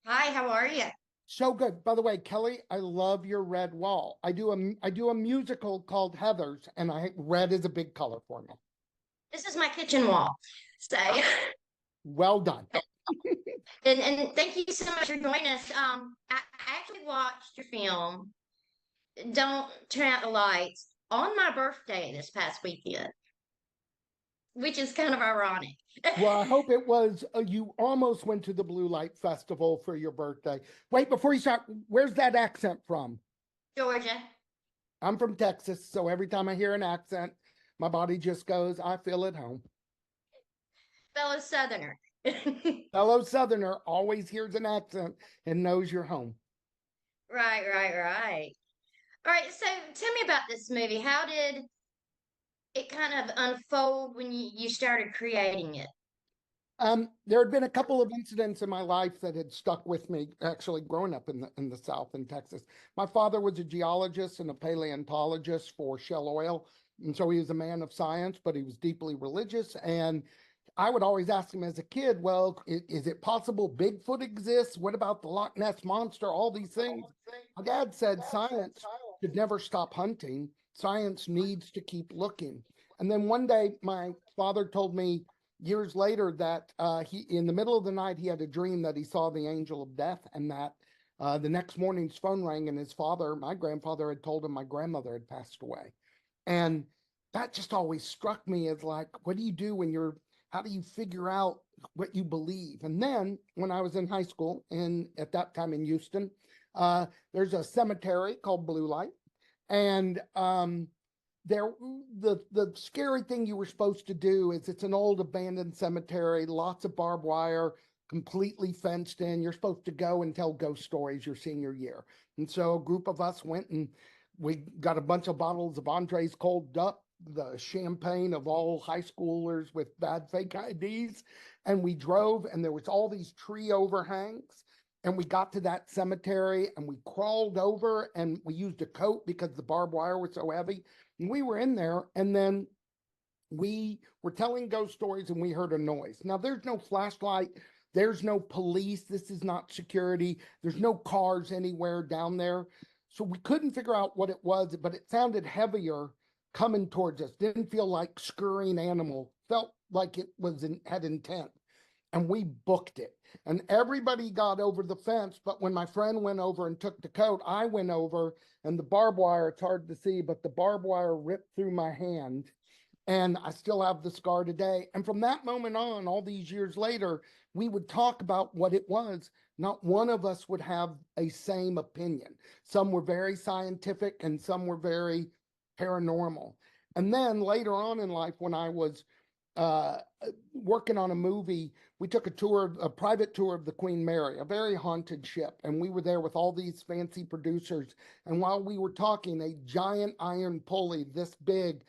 Hi, how are you? So good. By the way, Kelly, I love your red wall. I do a musical called Heathers, and I red is a big color for me. This is my kitchen wall. So, Well done. and thank you so much for joining us. I actually watched your film, Don't Turn Out the Lights, on my birthday this past weekend, which is kind of ironic. Well, I hope it was you almost went to the Blue Light Festival for your birthday. Wait, before you start, where's that accent from? Georgia, I'm from Texas, so every time I hear an accent, my body just goes, I feel at home. fellow Southerner. Fellow Southerner always hears an accent and knows you're home. Right, right, right. All right, so tell me about this movie. How did it kind of unfold when you started creating it? There had been a couple of incidents in my life that had stuck with me, actually growing up in the South in Texas. My father was a geologist and a paleontologist for Shell Oil, and so he was a man of science, but he was deeply religious. And I would always ask him as a kid, well, is it possible Bigfoot exists? What about the Loch Ness Monster? All these things. My dad said science should never stop hunting. Science needs to keep looking. And then one day, my father told me years later that he in the middle of the night he had a dream that he saw the angel of death, and that the next morning his phone rang and his father, my grandfather, had told him my grandmother had passed away. And that just always struck me as like, what do you do when you're how do you figure out what you believe? And then when I was in high school, and at that time in Houston, there's a cemetery called Blue Light, and there the scary thing you were supposed to do is it's an old abandoned cemetery, lots of barbed wire, completely fenced in. You're supposed to go and tell ghost stories your senior year. And so a group of us went and we got a bunch of bottles of Andres Cold Duck, the champagne of all high schoolers with bad fake IDs. And we drove, and there was all these tree overhangs. And we got to that cemetery and we crawled over, and we used a coat because the barbed wire was so heavy. And we were in there, and then we were telling ghost stories, and we heard a noise. Now, there's no flashlight, there's no police, this is not security, there's no cars anywhere down there. So we couldn't figure out what it was, but it sounded heavier coming towards us. Didn't feel like scurrying animal, felt like it had intent. And we booked it. And everybody got over the fence. But when my friend went over and took the coat, I went over, and the barbed wire, it's hard to see, but the barbed wire ripped through my hand. And I still have the scar today. And from that moment on, all these years later, we would talk about what it was. Not one of us would have a same opinion. Some were very scientific and some were very paranormal. And then later on in life, when I was uh, working on a movie, we took a private tour of the Queen Mary, a very haunted ship. And we were there with all these fancy producers. And while we were talking, a giant iron pulley this big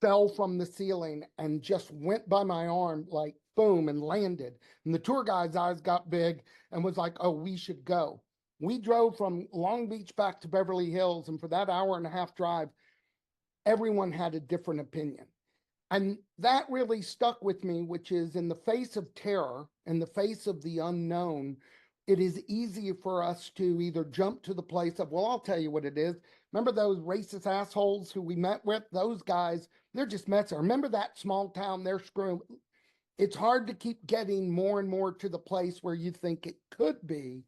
fell from the ceiling and just went by my arm like boom and landed. And the tour guide's eyes got big and was like, oh, we should go. We drove from Long Beach back to Beverly Hills. And for that hour and a half drive, everyone had a different opinion. And that really stuck with me, which is in the face of terror, in the face of the unknown, it is easy for us to either jump to the place of, well, I'll tell you what it is. Remember those racist assholes who we met with? Those guys, they're just messing. Remember that small town? They're screwing. It's hard to keep getting more and more to the place where you think it could be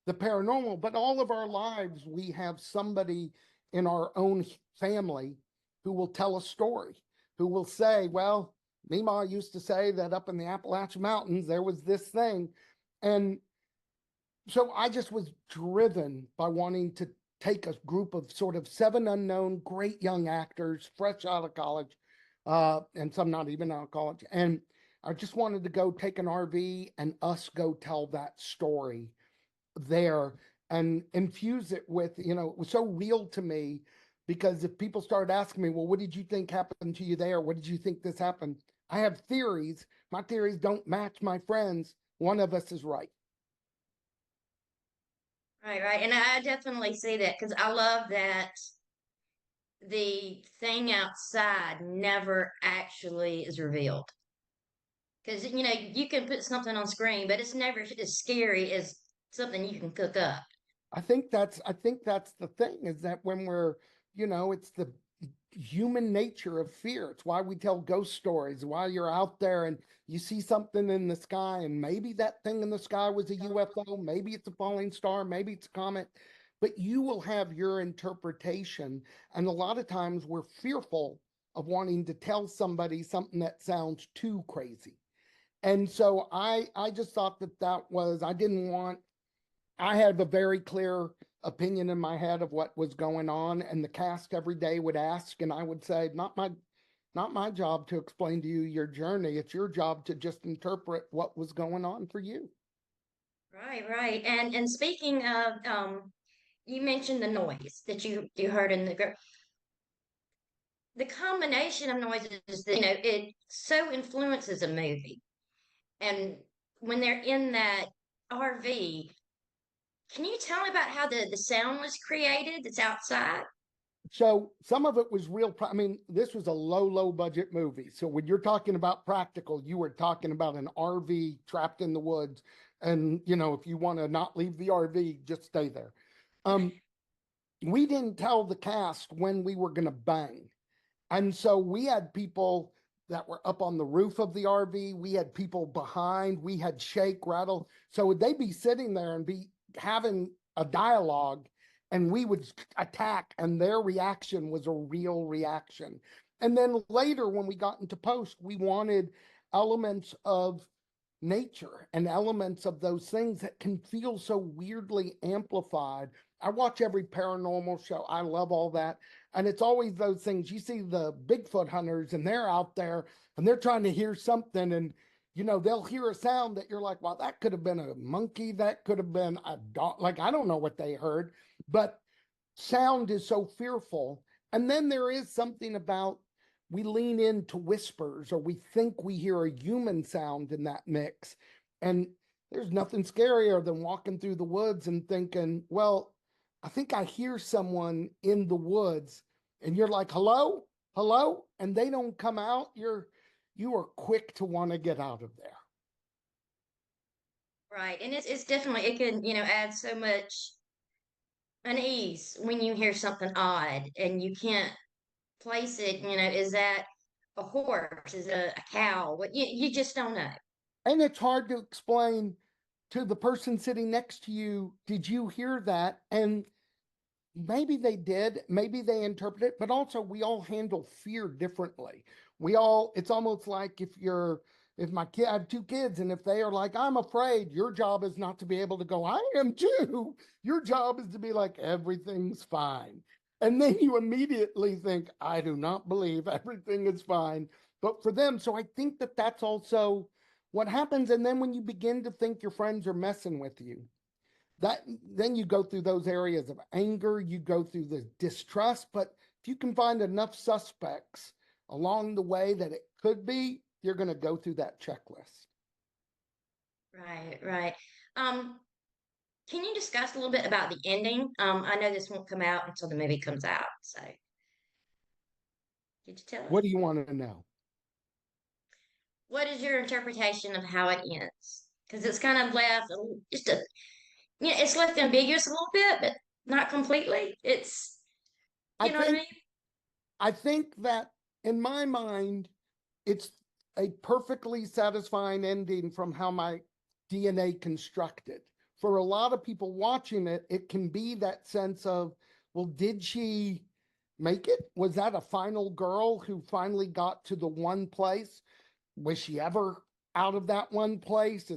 the paranormal. But all of our lives, we have somebody in our own family who will tell a story, who will say, well, Mima used to say that up in the Appalachian Mountains, there was this thing. And so I just was driven by wanting to take a group of sort of seven unknown great young actors, fresh out of college, and some not even out of college. And I just wanted to go take an RV and us go tell that story there and infuse it with, it was so real to me because if people started asking me, well, what did you think happened to you there? What did you think this happened? I have theories. My theories don't match my friends. One of us is right. Right, right. And I definitely see that because I love that the thing outside never actually is revealed. Because you can put something on screen, but it's never as scary as something you can cook up. I think that's the thing, is that when we're, it's the human nature of fear. It's why we tell ghost stories, why you're out there and you see something in the sky, and maybe that thing in the sky was a UFO, maybe it's a falling star, maybe it's a comet, but you will have your interpretation. And a lot of times we're fearful of wanting to tell somebody something that sounds too crazy. And so I just thought that was, I had a very clear opinion in my head of what was going on, and the cast every day would ask, and I would say, not my job to explain to you your journey. It's your job to just interpret what was going on for you. Right, right. And speaking of, you mentioned the noise that you heard in the combination of noises that, it so influences a movie. And when they're in that RV, can you tell me about how the sound was created that's outside? So some of it was real. I mean, this was a low budget movie. So when you're talking about practical, you were talking about an RV trapped in the woods. And, if you want to not leave the RV, just stay there. We didn't tell the cast when we were going to bang. And so we had people that were up on the roof of the RV. We had people behind. We had shake, rattle. So they'd be sitting there and be having a dialogue, and we would attack, and their reaction was a real reaction. And then later, when we got into post, we wanted elements of nature and elements of those things that can feel so weirdly amplified. I watch every paranormal show. I love all that. And it's always those things. You see the Bigfoot hunters, and they're out there and they're trying to hear something, and they'll hear a sound that you're like, well, that could have been a monkey, that could have been a dog. Like, I don't know what they heard, but sound is so fearful. And then there is something about, we lean into whispers, or we think we hear a human sound in that mix. And there's nothing scarier than walking through the woods and thinking, well, I think I hear someone in the woods, and you're like, hello, hello, and they don't come out. You are quick to want to get out of there. Right. And it's definitely, it can, add so much unease when you hear something odd and you can't place it, is that a horse? Is it a cow? What you just don't know. And it's hard to explain to the person sitting next to you, did you hear that? And maybe they did, maybe they interpret it, but also we all handle fear differently. It's almost like if my kid, I have two kids, and if they are like, I'm afraid, your job is not to be able to go, I am too. Your job is to be like, everything's fine. And then you immediately think, I do not believe everything is fine. But for them, so I think that that's also what happens. And then when you begin to think your friends are messing with you, then you go through those areas of anger, you go through the distrust. But if you can find enough suspects along the way that it could be, you're going to go through that checklist. Right, right. Can you discuss a little bit about the ending? I know this won't come out until the movie comes out, so could you tell us? What do you want to know? What is your interpretation of how it ends? Because it's kind of left it's left ambiguous a little bit, but not completely. It's, I you know what I think mean? I think that in my mind, it's a perfectly satisfying ending from how my DNA constructed. For a lot of people watching it, it can be that sense of, well, did she make it? Was that a final girl who finally got to the one place? Was she ever out of that one place?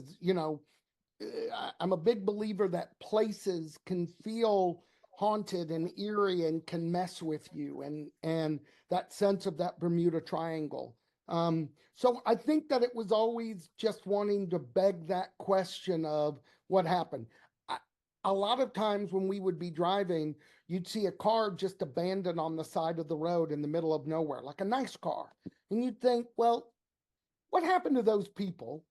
I'm a big believer that places can feel haunted and eerie and can mess with you, and that sense of that Bermuda Triangle. So I think that it was always just wanting to beg that question of what happened. A lot of times when we would be driving, you'd see a car just abandoned on the side of the road in the middle of nowhere, like a nice car. And you'd think, well, what happened to those people?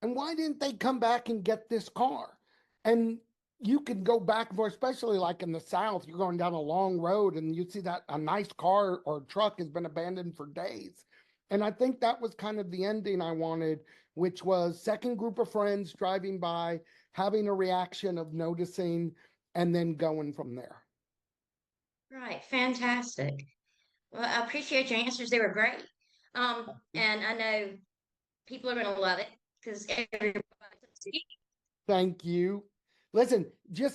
And why didn't they come back and get this car? And you can go back and forth, especially like in the South, you're going down a long road and you see that a nice car or truck has been abandoned for days. And I think that was kind of the ending I wanted, which was second group of friends driving by. having a reaction of noticing and then going from there. Right. Fantastic. Well, I appreciate your answers. They were great. And I know people are going to love it because everybody. Thank you. Listen,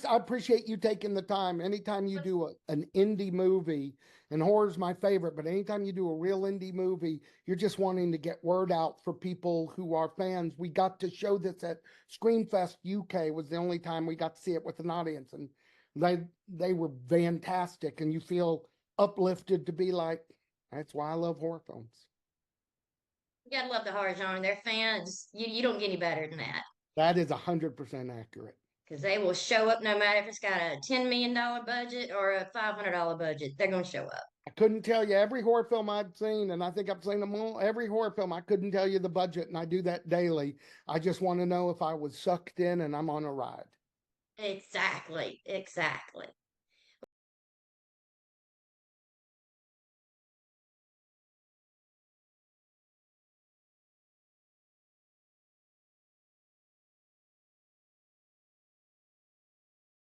I appreciate you taking the time. Anytime you do an indie movie, and horror's my favorite, but anytime you do a real indie movie, you're just wanting to get word out for people who are fans. We got to show this at Screamfest UK, was the only time we got to see it with an audience, and they were fantastic, and you feel uplifted to be like, that's why I love horror films. You gotta love the horror genre. They're fans. You don't get any better than that. That is 100% accurate. Because they will show up no matter if it's got a $10 million budget or a $500 budget. They're going to show up. I couldn't tell you every horror film I've seen, and I think I've seen them all. Every horror film, I couldn't tell you the budget, and I do that daily. I just want to know if I was sucked in and I'm on a ride. Exactly. Exactly.